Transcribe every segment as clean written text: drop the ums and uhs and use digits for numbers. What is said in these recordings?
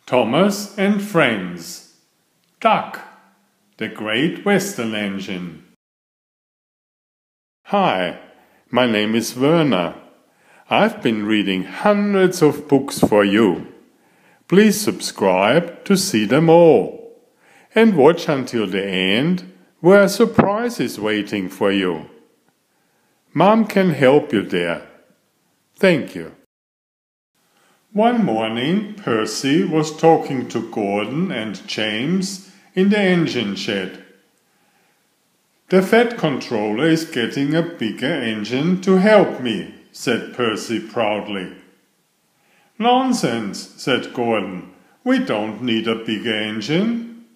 Thomas and Friends. Duck, the Great Western Engine. Hi, my name is Werner. I've been reading hundreds of books for you. Please subscribe to see them all. And watch until the end, where a surprise is waiting for you. Mom can help you there. Thank you. One morning, Percy was talking to Gordon and James in the engine shed. "The fat controller is getting a bigger engine to help me," said Percy proudly. "Nonsense," said Gordon. "We don't need a bigger engine."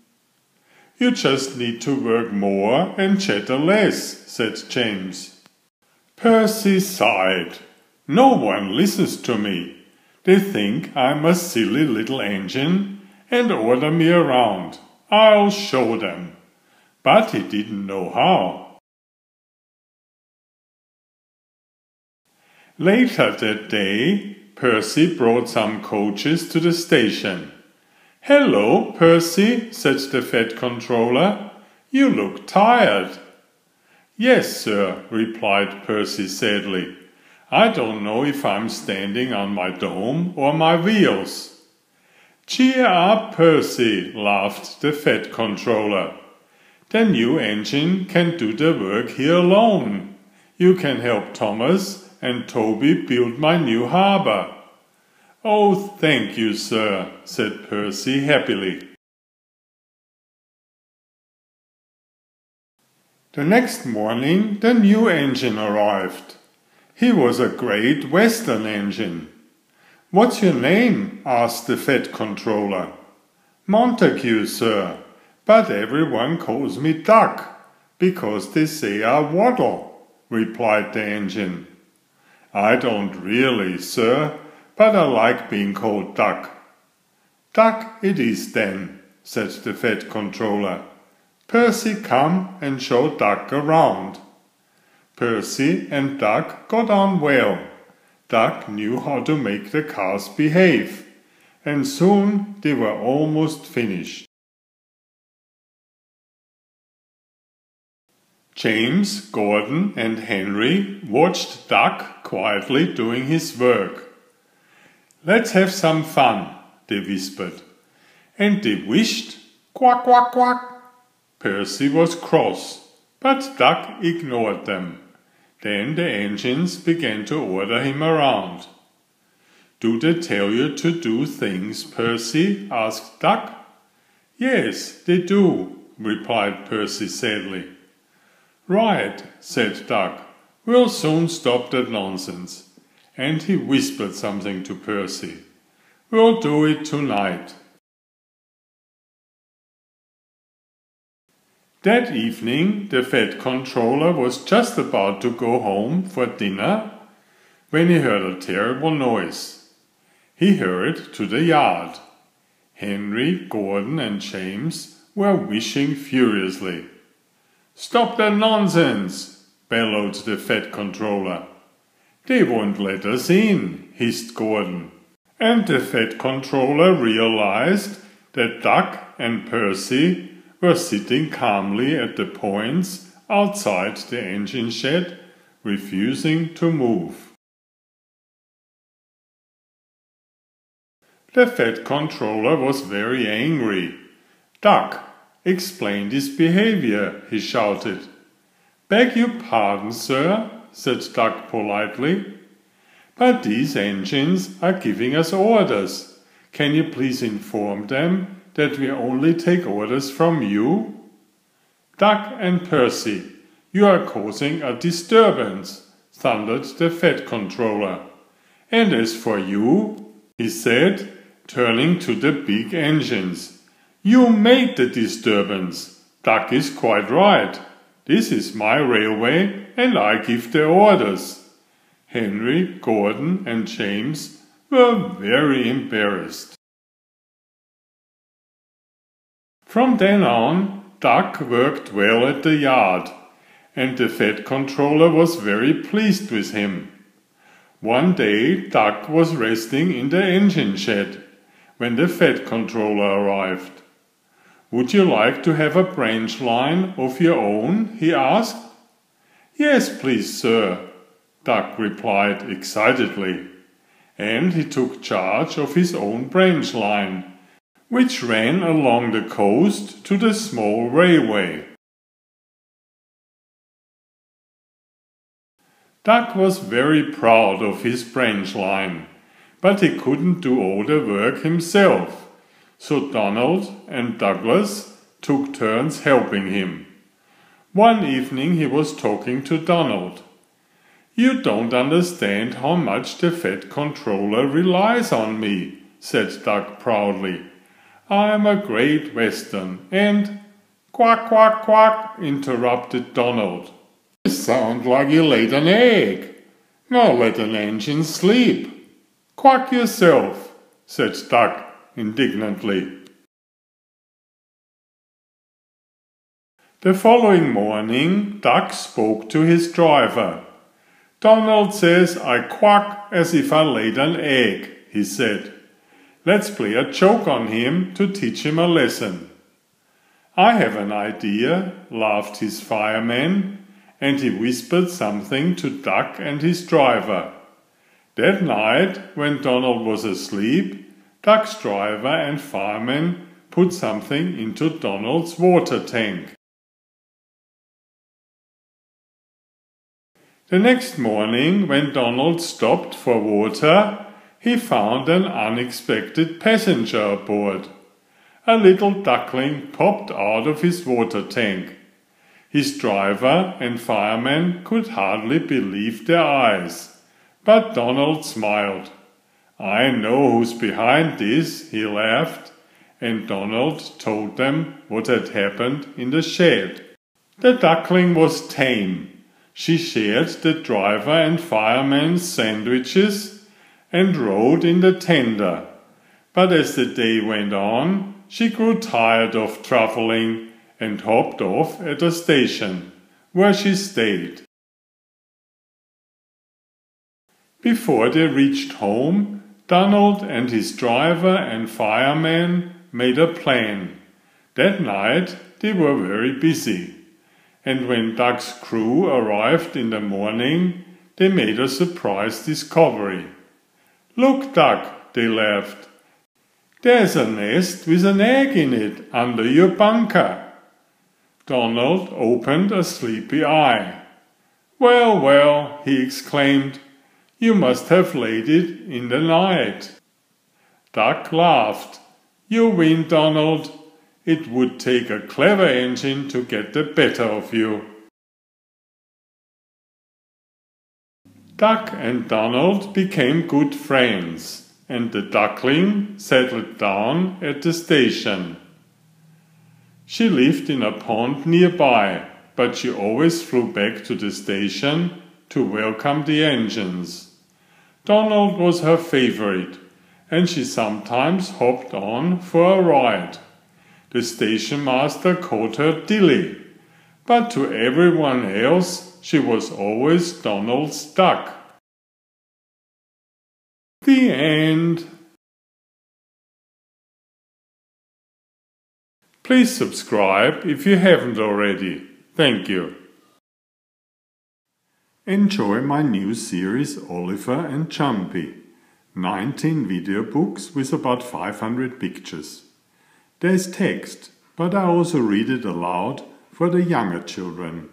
"You just need to work more and chatter less," said James. Percy sighed. "No one listens to me. They think I'm a silly little engine and order me around. I'll show them." But he didn't know how. Later that day, Percy brought some coaches to the station. "Hello, Percy," said the fat controller. "You look tired." "Yes, sir," replied Percy sadly. "I don't know if I'm standing on my dome or my wheels." "Cheer up, Percy," laughed the fat controller. "The new engine can do the work here alone. You can help Thomas and Toby build my new harbor." "Oh, thank you, sir," said Percy happily. The next morning the new engine arrived. He was a Great Western Engine. "What's your name?" asked the fat controller. "Montague, sir, but everyone calls me Duck, because they say I waddle," replied the engine. "I don't really, sir, but I like being called Duck." "Duck it is then," said the fat controller. "Percy, come and show Duck around." Percy and Duck got on well. Duck knew how to make the cars behave, and soon they were almost finished. James, Gordon and Henry watched Duck quietly doing his work. "Let's have some fun," they whispered. And they wished, "Quack, quack, quack." Percy was cross, but Duck ignored them. Then the engines began to order him around. "Do they tell you to do things, Percy?" asked Duck. "Yes, they do," replied Percy sadly. "Right," said Duck. "We'll soon stop that nonsense." And he whispered something to Percy. "We'll do it tonight." That evening the fat controller was just about to go home for dinner when he heard a terrible noise. He hurried to the yard. Henry, Gordon and James were wishing furiously. "Stop that nonsense!" bellowed the fat controller. "They won't let us in," hissed Gordon. And the fat controller realized that Duck and Percy were sitting calmly at the points outside the engine shed, refusing to move. The fat controller was very angry. "Duck, explain this behavior," he shouted. "Beg your pardon, sir," said Duck politely. "But these engines are giving us orders. Can you please inform them that we only take orders from you?" "Duck and Percy, you are causing a disturbance," thundered the fat controller. "And as for you," he said, turning to the big engines, "you made the disturbance. Duck is quite right. This is my railway and I give the orders." Henry, Gordon and James were very embarrassed. From then on, Duck worked well at the yard, and the fat controller was very pleased with him. One day Duck was resting in the engine shed when the fat controller arrived. "Would you like to have a branch line of your own?" he asked. "Yes, please, sir," Duck replied excitedly, and he took charge of his own branch line, which ran along the coast to the small railway. Duck was very proud of his branch line, but he couldn't do all the work himself, so Donald and Douglas took turns helping him. One evening he was talking to Donald. "You don't understand how much the fat controller relies on me," said Duck proudly. "I'm a great Western and—" "Quack, quack, quack," interrupted Donald. "You sound like you laid an egg. Now let an engine sleep." "Quack yourself," said Duck indignantly. The following morning, Duck spoke to his driver. "Donald says I quack as if I laid an egg," he said. "Let's play a joke on him to teach him a lesson." "I have an idea," laughed his fireman, and he whispered something to Duck and his driver. That night, when Donald was asleep, Duck's driver and fireman put something into Donald's water tank. The next morning, when Donald stopped for water, he found an unexpected passenger aboard. A little duckling popped out of his water tank. His driver and fireman could hardly believe their eyes, but Donald smiled. "I know who's behind this," he laughed, and Donald told them what had happened in the shed. The duckling was tame. She shared the driver and fireman's sandwiches and rode in the tender. But as the day went on, she grew tired of traveling and hopped off at a station, where she stayed. Before they reached home, Donald and his driver and fireman made a plan. That night they were very busy, and when Duck's crew arrived in the morning, they made a surprise discovery. "Look, Duck," they laughed. "There's a nest with an egg in it under your bunker." Donald opened a sleepy eye. "Well, well," he exclaimed, "you must have laid it in the night." Duck laughed. "You win, Donald. It would take a clever engine to get the better of you." Duck and Donald became good friends, and the duckling settled down at the station. She lived in a pond nearby, but she always flew back to the station to welcome the engines. Donald was her favorite, and she sometimes hopped on for a ride. The station master called her Dilly, but to everyone else she was always Donald's duck. The end. Please subscribe if you haven't already. Thank you. Enjoy my new series Oliver and Jumpy. 19 video books with about 500 pictures. There's text, but I also read it aloud for the younger children.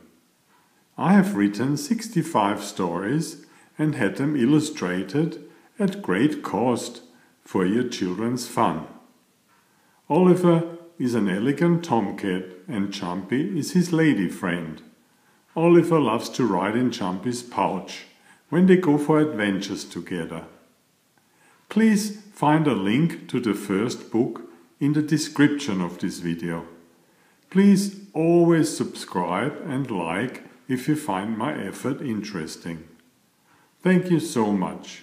I have written 65 stories and had them illustrated at great cost for your children's fun. Oliver is an elegant tomcat and Jumpy is his lady friend. Oliver loves to ride in Jumpy's pouch when they go for adventures together. Please find a link to the first book in the description of this video. Please always subscribe and like if you find my effort interesting. Thank you so much.